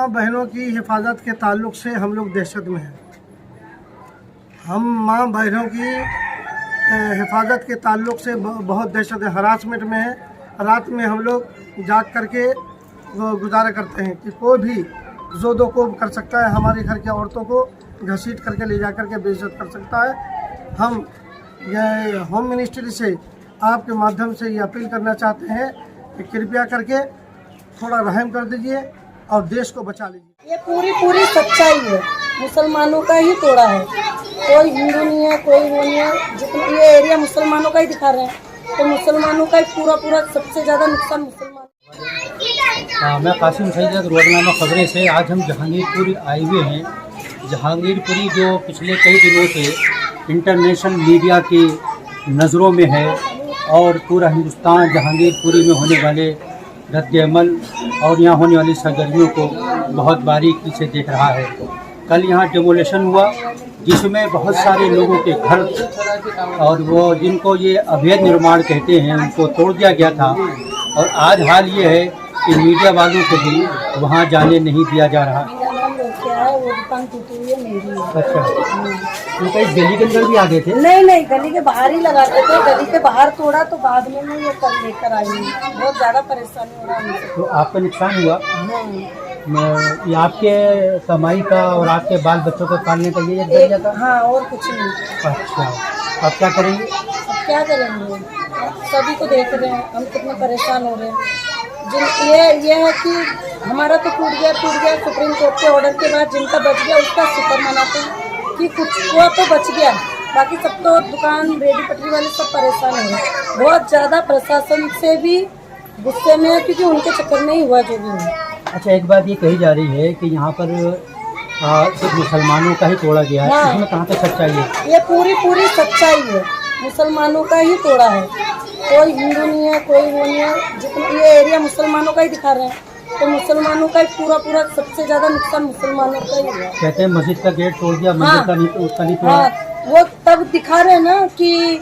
माँ बहनों की हिफाजत के ताल्लुक से हम लोग दहशत में हैं। हम माँ बहनों की हिफाजत के ताल्लुक से बहुत दहशत है, हरासमेंट में है। रात में हम लोग जाग करके गुजारा करते हैं कि कोई भी जोदो को कर सकता है, हमारे घर की औरतों को घसीट करके ले जा करके बेइज्जत कर सकता है। हम ये होम मिनिस्ट्री से आपके माध्यम से ये अपील करना चाहते हैं कि कृपया करके थोड़ा रहम कर दीजिए और देश को बचा लीजिए। ये पूरी सच्चाई है, मुसलमानों का ही तोड़ा है, कोई हिंदू नहीं है, कोई वो नहीं है। जितना ये एरिया मुसलमानों का ही दिखा रहे हैं, तो मुसलमानों का ही पूरा सबसे ज़्यादा नुकसान मुसलमान। मैं कासिम सैयद, रोज़नामा खबरें से। आज हम जहांगीरपुर आए हुए हैं। जहांगीरपुरी जो पिछले कई दिनों से इंटरनेशनल मीडिया की नज़रों में है और पूरा हिंदुस्तान जहांगीरपुरी में होने वाले रद्द-ए-अमल और यहाँ होने वाली सरगर्मियों को बहुत बारीकी से देख रहा है। कल यहाँ डेमोलेशन हुआ जिसमें बहुत सारे लोगों के घर और वो जिनको ये अवैध निर्माण कहते हैं उनको तोड़ दिया गया था। और आज हाल ये है कि मीडिया वालों को भी वहाँ जाने नहीं दिया जा रहा। क्या है वो दुकान टूटी हुई है मेरी। अच्छा, तो कहीं गली के अंदर भी आ गए थे? नहीं, गली के बाहर ही लगाते थे। गली के बाहर तोड़ा तो बाद में ये कर लेकर आई। बहुत ज़्यादा परेशानी हो रहा है। तो आपका नुकसान हुआ? ये आपके कमाई का और आपके बाल बच्चों को पालने का ये जरिया था? हाँ, और कुछ नहीं। अच्छा, अब क्या करेंगे? अब क्या करेंगे, सभी को देख रहे हैं, हम कितने परेशान हो रहे हैं। ये है कि हमारा तो टूट गया। सुप्रीम कोर्ट के ऑर्डर के बाद जिनका बच गया उसका शुक्र मनाते हैं कि कुछ हुआ तो बच गया, बाकी सब तो दुकान रेडी पटरी वाले सब परेशान हो रहे। बहुत ज़्यादा प्रशासन से भी गुस्से में है क्योंकि उनके चक्कर में ही हुआ जो भी हुआ। अच्छा, एक बात ये कही जा रही है कि यहाँ पर सिर्फ मुसलमानों का ही तोड़ा गया है। हाँ, इसमें कहाँ तक सच्चाई है? ये पूरी सच्चाई है, मुसलमानों का ही तोड़ा है, कोई हिंदू नहीं है, कोई वो नहीं है। जितना ये एरिया मुसलमानों का ही दिखा रहे हैं, तो मुसलमानों का ही पूरा सबसे ज़्यादा नुकसान मुसलमानों का ही हुआ। कहते हैं मस्जिद का गेट तोड़ दिया, मंदिर का नहीं, उसका नहीं तोड़ा। हाँ, वो तब दिखा रहे हैं ना कि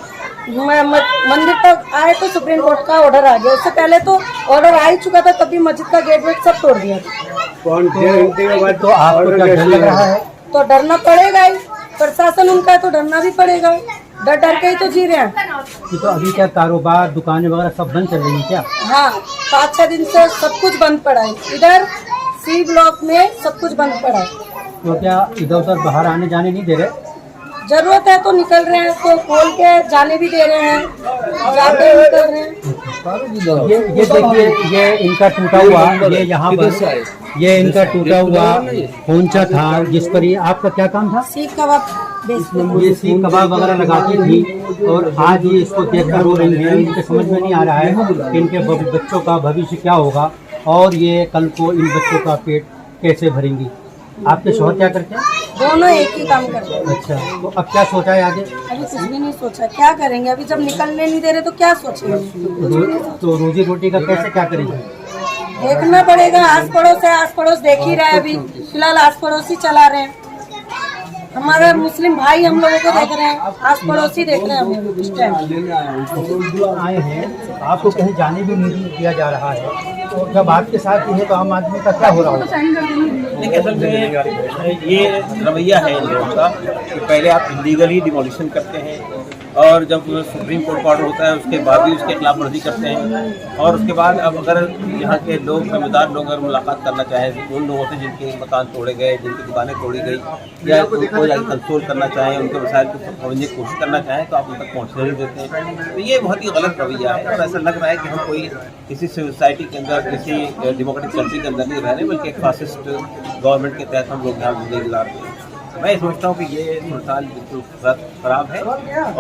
मंदिर तक आए तो सुप्रीम कोर्ट का ऑर्डर आ गया। उससे पहले तो ऑर्डर आ ही चुका था, तभी मस्जिद का गेट वेट सब तोड़ दिया था। तो आपको क्या डर लग रहा है? तो डरना पड़ेगा ही, प्रशासन उनका है तो डरना भी पड़ेगा। डर के ही तो जी रहे हैं। तो अभी क्या कारोबार दुकानें वगैरह सब बंद चल रही है क्या? हाँ, 5-6 दिन से सब कुछ बंद पड़ा है। इधर सी ब्लॉक में सब कुछ बंद पड़ा है। तो क्या इधर उधर बाहर आने जाने नहीं दे रहे? जरूरत है तो निकल रहे हैं, तो खोल के जाने भी दे रहे हैं, जाते निकल रहे हैं। ये देखिए, ये इनका टूटा हुआ, ये यहाँ पर ये इनका टूटा हुआ पोंचा था जिस पर ये आपका क्या काम था? सीख कबाब ये सीख कबाब वगैरह लगाती थी और आज ये इसको देखकर रो रही है। इनके समझ में नहीं आ रहा है कि इनके बच्चों का भविष्य क्या होगा और ये कल को इन बच्चों का पेट कैसे भरेंगी। आपके शौहर क्या करते हैं? दोनों एक ही काम करते हैं। अच्छा, तो अब क्या सोचा है आगे? अभी कुछ भी नहीं सोचा, क्या करेंगे? अभी जब निकलने नहीं दे रहे तो क्या सोचेंगे? तो रोजी रोटी का कैसे क्या करेंगे? देखना पड़ेगा। आस पड़ोस देख ही रहे हैं। अभी फिलहाल आस पड़ोस ही चला रहे हैं। हमारे मुस्लिम भाई हम लोगों को देख रहे हैं, आस पड़ोस ही देख रहे हैं हम लोग इस टाइम। आए हैं, आपको कहीं जाने भी नहीं दिया जा रहा है, तो जब आपके साथ ये है तो आम आदमी का क्या हो रहा होगा? देखिए, असल में ये रवैया है इन लोगों का कि पहले आप इलीगली डिमोलिशन करते हैं और जब सुप्रीम कोर्ट का ऑर्डर होता है उसके बाद भी उसके खिलाफ वर्जी करते हैं। और उसके बाद अब अगर यहाँ के लोग जिम्मेदार लोग अगर मुलाकात करना चाहें उन लोगों से जिनके मकान तोड़े गए, जिनकी दुकानें तोड़ी गई, या उनको जाकर कंट्रोल करना चाहें, उनके वसाइल को समझने की कोशिश करना चाहें तो आप उन तक पहुँचने नहीं देते हैं। तो ये बहुत ही गलत रवैया है और ऐसा लग रहा है कि हम कोई किसी सोसाइटी के अंदर, किसी डेमोक्रेटिक कंट्री के अंदर नहीं रह रहे, बल्कि एक फासिस्ट गवर्नमेंट के तहत हम लोग यहाँ जिंदगी गुजार रहे हैं। मैं सोचता हूँ कि ये सूरत बिल्कुल ख़राब है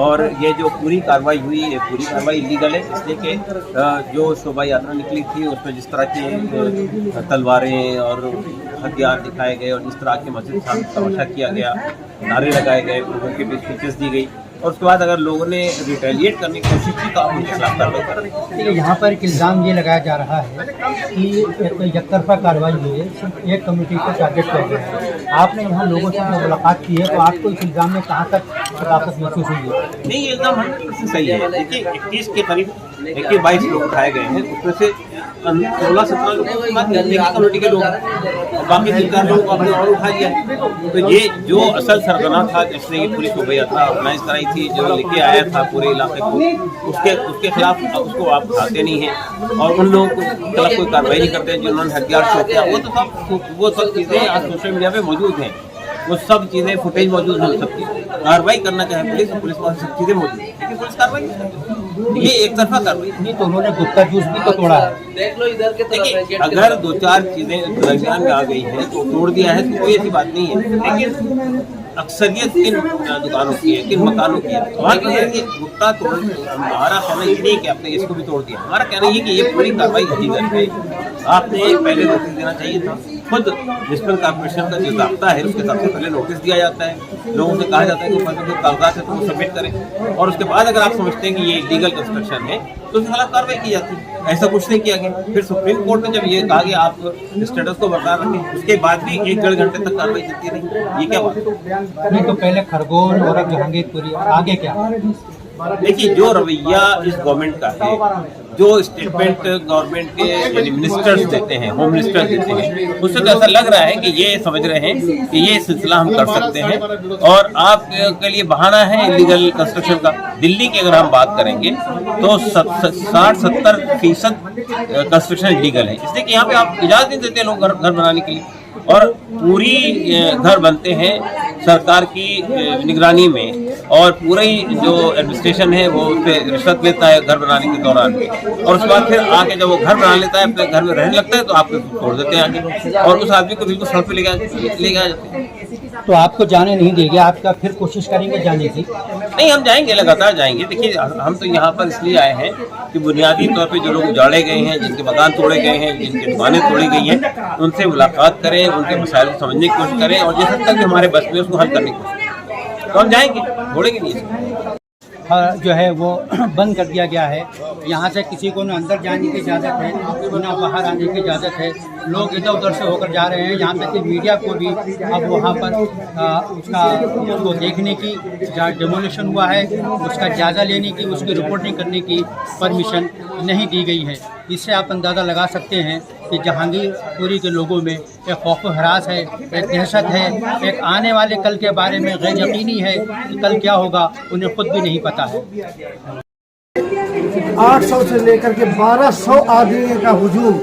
और ये जो पूरी कार्रवाई हुई है, पूरी कार्रवाई इलीगल है, इसलिए कि जो शोभा यात्रा निकली थी उसमें जिस तरह की तलवारें और हथियार दिखाए गए और जिस तरह के मस्जिद तमाशा किया गया, नारे लगाए गए, लोगों के बीच स्पीचेस दी गई और उसके बाद अगर लोगों ने रिटेलिएट करने की कोशिश की तो आप उनके खिलाफ कार्रवाई कर रहे हैं। यहाँ पर एक इल्ज़ाम ये लगाया जा रहा है कि एक एकतरफा कार्रवाई हुई है, सिर्फ एक कमेटी को टारगेट किया गया है। आपने यहाँ लोगों से मुलाकात की है तो आपको इस इल्ज़ाम में कहाँ तक सकाफत महसूस हुई है? नहीं, ये इल्ज़ाम 100% सही है। देखिए, 21 के करीब 22 लोग उठाए गए हैं, उसमें से 16-17 लोगों की बात एक ही कम्युनिटी के लोग हैं, और बाकी 3-4 लोगों को आपने और उठा लिया है। तो ये जो असल सरगना था जिसने ये पूरी शोभा यात्रा ऑर्गेनाइज कराई थी, जो लेके आया था पूरे इलाके को, उसके खिलाफ उसको आप उठाते नहीं हैं और उन लोगों के खिलाफ कोई कार्रवाई नहीं करते जिन्होंने हथियार शो किया। वो सब चीज़ें आज सोशल मीडिया पे मौजूद हैं, वो सब चीज़ें फुटेज मौजूद हैं, सबकी कार्रवाई करना चाहे पुलिस, तो पुलिस पास सब चीज़ें मौजूद हैं, लेकिन पुलिस कार्रवाई नहीं करती। ये एक तरफा कार्रवाई नहीं, तो उन्होंने गुप्ता जूस भी तो तोड़ा है। देखिए अगर 2-4 चीज़ें दरमियान में आ गई हैं तो तोड़ दिया है तो कोई ऐसी बात नहीं है, लेकिन अक्सरियत किन दुकानों की है, किन मकानों की है। वहाँ की है कि गुप्ता तोड़, हमारा कहना ये नहीं कि आपने इसको भी तोड़ दिया, हमारा कहना ये कि ये पूरी कार्रवाई की गई है। आपने पहले नोटिस देना चाहिए था, खुद म्युनिसिपल कॉर्पोरेशन का जो ज़ाब्ता है उसके हिसाब से पहले नोटिस दिया जाता है, लोगों से कहा जाता है कि जो कागजात है तो वो सबमिट करें, और उसके बाद अगर आप समझते हैं कि ये लीगल कंस्ट्रक्शन है तो उसके खिलाफ कार्रवाई की जाती है। ऐसा कुछ नहीं किया गया। फिर सुप्रीम कोर्ट ने जब ये कहा कि आप स्टेटस को बरकरार रखें, उसके बाद भी 1-1.5 घंटे तक कार्रवाई चलती रही, ये क्या बात है? नहीं तो पहले खरगोन और अब जहांगीरपुरी, आगे क्या? देखिए जो रवैया इस गवर्नमेंट का है, जो स्टेटमेंट गवर्नमेंट के यानी मिनिस्टर्स देते हैं, होम मिनिस्टर देते हैं, उससे तो ऐसा लग रहा है कि ये समझ रहे हैं कि ये सिलसिला हम कर सकते हैं और आपके लिए बहाना है इलीगल कंस्ट्रक्शन का। दिल्ली की अगर हम बात करेंगे तो 60-70% कंस्ट्रक्शन इलीगल है, इसलिए कि यहाँ पे आप इजाज़त नहीं देते लोग घर बनाने के लिए, और पूरी घर बनते हैं सरकार की निगरानी में, और पूरा ही जो एडमिनिस्ट्रेशन है वो उस पर रिश्वत लेता है घर बनाने के दौरान में, और उसके बाद फिर आके जब वो घर बना लेता है, अपने घर में रहने लगता है, तो आपको तोड़ देते हैं आगे, और उस आदमी को बिल्कुल सड़क पे ले गया जाते हैं। तो आपको जाने नहीं देंगे, आपका फिर कोशिश करेंगे जाने की? नहीं, हम जाएंगे, लगातार जाएंगे। देखिए हम तो यहाँ पर इसलिए आए हैं कि बुनियादी तौर पे जो लोग उजाड़े गए हैं, जिनके मकान तोड़े गए हैं, जिनकी दुकानें तोड़ी गई हैं, उनसे मुलाकात करें, उनके मसाइल को समझने की कोशिश करें, और जिस हद तक हमारे बस में उसको हल करने की कोशिश करें, तो हम जाएंगे, छोड़ेंगे नहीं। जो है वो बंद कर दिया गया है, यहाँ से किसी को न अंदर जाने की इजाज़त है न बाहर आने की इजाज़त है, लोग इधर उधर से होकर जा रहे हैं। यहाँ तक कि मीडिया को भी अब वहाँ पर उसको देखने की, जहाँ डेमोलिशन हुआ है उसका जायज़ा लेने की, उसकी रिपोर्टिंग करने की परमिशन नहीं दी गई है। इससे आप अंदाज़ा लगा सकते हैं कि जहांगीरपुरी के लोगों में एक खौफ हरास है, एक दहशत है, एक आने वाले कल के बारे में गैर यकीनी है कि कल क्या होगा उन्हें खुद भी नहीं पता है। 800 से लेकर के 1200 आदमी का हुजूम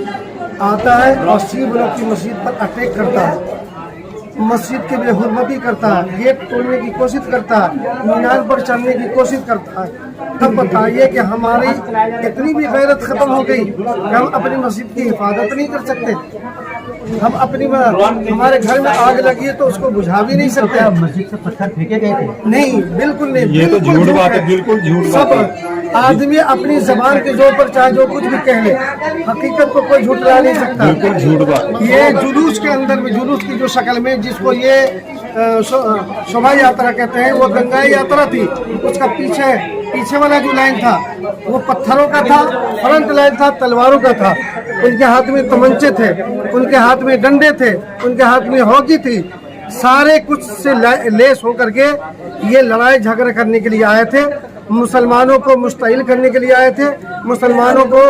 आता है और सी ब्लॉक की मस्जिद पर अटैक करता है, मस्जिद के बेहुरमती करता है, गेट तोड़ने की कोशिश करता है, मीनार पर चढ़ने की कोशिश करता है। तब बताइए कि हमारी इतनी भी गैरत खत्म हो गई कि हम अपनी मस्जिद की हिफाजत नहीं कर सकते। हम अपनी हमारे घर में आग लगी है तो उसको बुझा भी नहीं सकते। मस्जिद से पत्थर फेंके गए थे? नहीं, बिल्कुल नहीं। ये तो झूठ बात है, बिल्कुल झूठ बात है। सब आदमी अपनी जबान के जोर पर चाहे जो कुछ भी कह ले, हकीकत को कोई झूठला नहीं सकता। बिल्कुल झूठ बात। ये जुलूस के अंदर में, जुलूस की जो शक्ल में, जिसको ये शोभा यात्रा कहते हैं, वो गंगा यात्रा थी। उसका पीछे वाला जो लाइन था वो पत्थरों का था, फ्रंट लाइन था तलवारों का था। उनके हाथ में तमंचे थे, उनके हाथ में डंडे थे, उनके हाथ में हॉकी थी। सारे कुछ से लेस होकर के ये लड़ाई झगड़ा करने के लिए आए थे, मुसलमानों को मुस्तइल करने के लिए आए थे, मुसलमानों को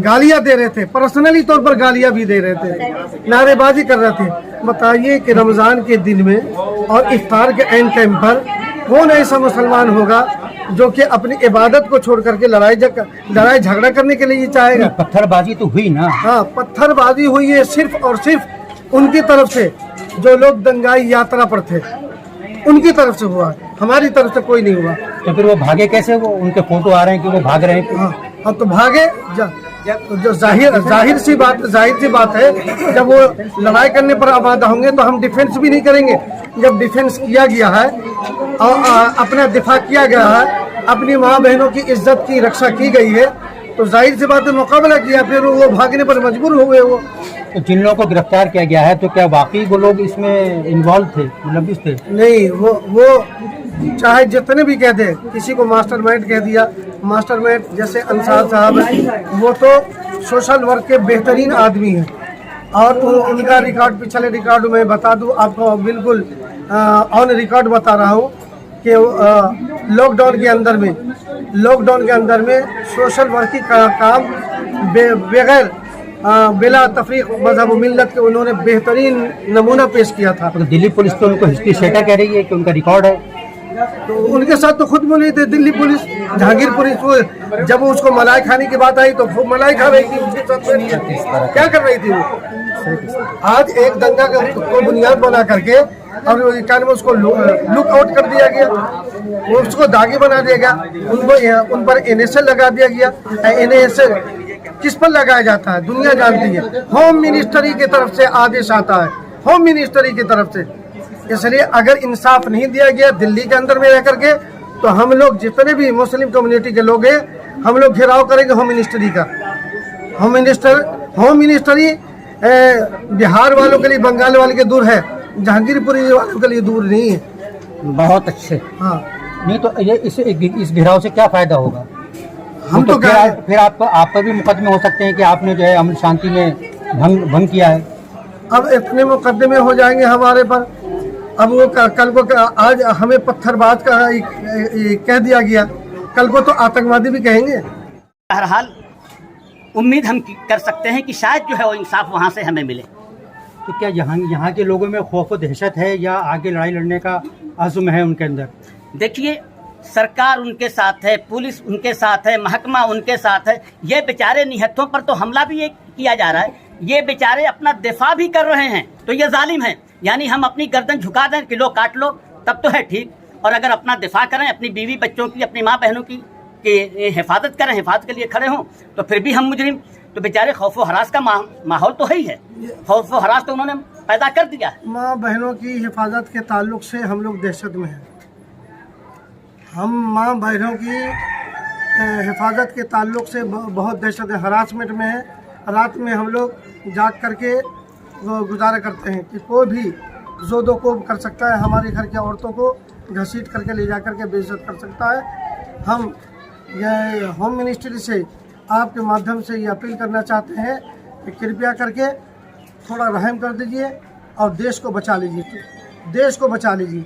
गालियां दे रहे थे, पर्सनली तौर पर गालियां भी दे रहे थे, नारेबाजी कर रहे थे। बताइए कि रमज़ान के दिन में और इफ्तार के एंड टाइम पर कौन ऐसा मुसलमान होगा जो कि अपनी इबादत को छोड़ करके लड़ाई झगड़ा करने के लिए चाहेगा? पत्थरबाजी तो हुई ना? हाँ, पत्थरबाजी हुई है सिर्फ और सिर्फ उनकी तरफ से, जो लोग दंगाई यात्रा पर थे उनकी तरफ से हुआ, हमारी तरफ से कोई नहीं हुआ। तो फिर वो भागे कैसे? वो उनके फोटो आ रहे हैं कि वो भाग रहे हैं। हाँ, तो भागे जो जाहिर सी बात है, जब वो लड़ाई करने पर आमादा होंगे तो हम डिफेंस भी नहीं करेंगे। जब डिफेंस किया गया है और अपना दिफा किया गया है, अपनी माँ बहनों की इज्जत की रक्षा की गई है, तो जाहिर सी बात है मुकाबला किया, फिर वो भागने पर मजबूर हुए। वो तो जिन लोगों को गिरफ्तार किया गया है, तो क्या वाकई वो लोग इसमें इन्वॉल्व थे, मुलविस थे? नहीं, वो चाहे जितने भी कह दे, किसी को मास्टरमाइंड कह दिया, मास्टरमाइंड जैसे अंसार साहब है, वो तो सोशल वर्क के बेहतरीन आदमी हैं, और उनका रिकॉर्ड, पिछले रिकॉर्ड में बता दूं आपको, बिल्कुल ऑन रिकॉर्ड बता रहा हूँ कि लॉकडाउन के अंदर में सोशल वर्क की काम बगैर बिला तफरीक मजहब मिल्लत के उन्होंने बेहतरीन नमूना पेश किया था। तो दिल्ली पुलिस तो उनको हिस्ट्री सेटा कह रही है कि उनका रिकॉर्ड है, तो उनके साथ तो खुद बोली थी दिल्ली पुलिस, जहांगीर पुलिस। वो जब उसको मलाई खाने की बात आई तो खूब मलाई खा रही थी, उसके साथ क्या कर रही थी वो। आज एक दंगा को बुनियाद बना करके और उसको लुक आउट कर दिया गया, उसको दागी बना दिया गया, उन पर NSA लगा दिया गया। NSA किस पर लगाया जाता है दुनिया जानती है, होम मिनिस्ट्री की तरफ से आदेश आता है, होम मिनिस्ट्री की तरफ से। इसलिए अगर इंसाफ नहीं दिया गया दिल्ली के अंदर में रह करके, तो हम लोग जितने भी मुस्लिम कम्युनिटी के लोग हैं, हम लोग घेराव करेंगे होम मिनिस्ट्री का। होम मिनिस्ट्री बिहार वालों के लिए, बंगाल वाले के दूर है, जहांगीरपुरी वालों के लिए दूर नहीं है। बहुत अच्छे। हाँ, नहीं तो ये इस घेराव से क्या फायदा होगा? हम तो फिर आप पर भी मुकदमे हो सकते हैं कि आपने जो है अमन शांति में भंग किया है। अब इतने मुकदमे हो जाएंगे हमारे पर। अब वो कल को आज हमें पत्थरबाज का कह दिया गया, कल को तो आतंकवादी भी कहेंगे। बहरहाल उम्मीद हम कर सकते हैं कि शायद जो है वो इंसाफ वहाँ से हमें मिले। तो क्या यहाँ के लोगों में खौफ और दहशत है या आगे लड़ाई लड़ने का अज़्म है उनके अंदर? देखिए, सरकार उनके साथ है, पुलिस उनके साथ है, महकमा उनके साथ है। ये बेचारे निहत्थों पर तो हमला भी ये किया जा रहा है, ये बेचारे अपना दिफा भी कर रहे हैं, तो ये जालिम है। यानी हम अपनी गर्दन झुका दें कि लो काट लो, तब तो है ठीक। और अगर अपना दिफा करें, अपनी बीवी बच्चों की, अपनी माँ बहनों की हिफाजत करें, हिफाजत के लिए खड़े हों, तो फिर भी हम मुजरिम। तो बेचारे खौफ व हरास का माहौल तो है ही है, खौफ व हरास तो उन्होंने पैदा कर दिया है। माँ बहनों की हिफाजत के ताल्लुक से हम लोग दहशत में हैं। हम माँ बहनों की हिफाजत के ताल्लुक से बहुत दहशत है, हरासमेंट में है। रात में हम लोग जाग करके गुजारा करते हैं कि कोई भी जोदो कोब कर सकता है, हमारे घर की औरतों को घसीट करके ले जा करके बेइज्जत कर सकता है। हम ये होम मिनिस्ट्री से आपके माध्यम से ये अपील करना चाहते हैं कि कृपया करके थोड़ा रहम कर दीजिए और देश को बचा लीजिए, देश को बचा लीजिए।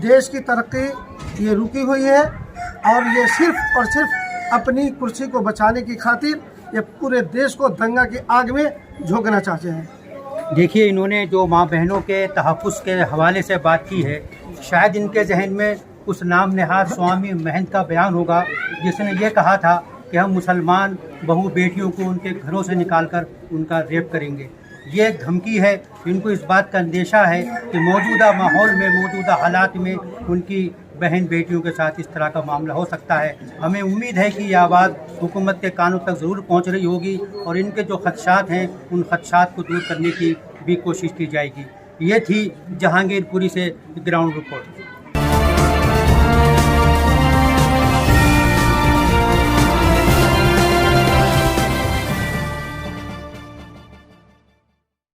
देश की तरक्की ये रुकी हुई है और ये सिर्फ और सिर्फ अपनी कुर्सी को बचाने की खातिर ये पूरे देश को दंगा की आग में झोंकना चाहते हैं। देखिए, इन्होंने जो माँ बहनों के तहफ़्फ़ुज़ के हवाले से बात की है, शायद इनके जहन में उस नाम नहाद स्वामी महंत का बयान होगा जिसने ये कहा था कि हम मुसलमान बहू बेटियों को उनके घरों से निकालकर उनका रेप करेंगे। ये एक धमकी है। इनको इस बात का अंदेशा है कि मौजूदा माहौल में, मौजूदा हालात में उनकी बहन बेटियों के साथ इस तरह का मामला हो सकता है। हमें उम्मीद है कि ये आवाज़ हुकूमत के कानों तक ज़रूर पहुंच रही होगी और इनके जो खदशात हैं उन खदशात को दूर करने की भी कोशिश की जाएगी। ये थी जहांगीरपुरी से ग्राउंड रिपोर्ट।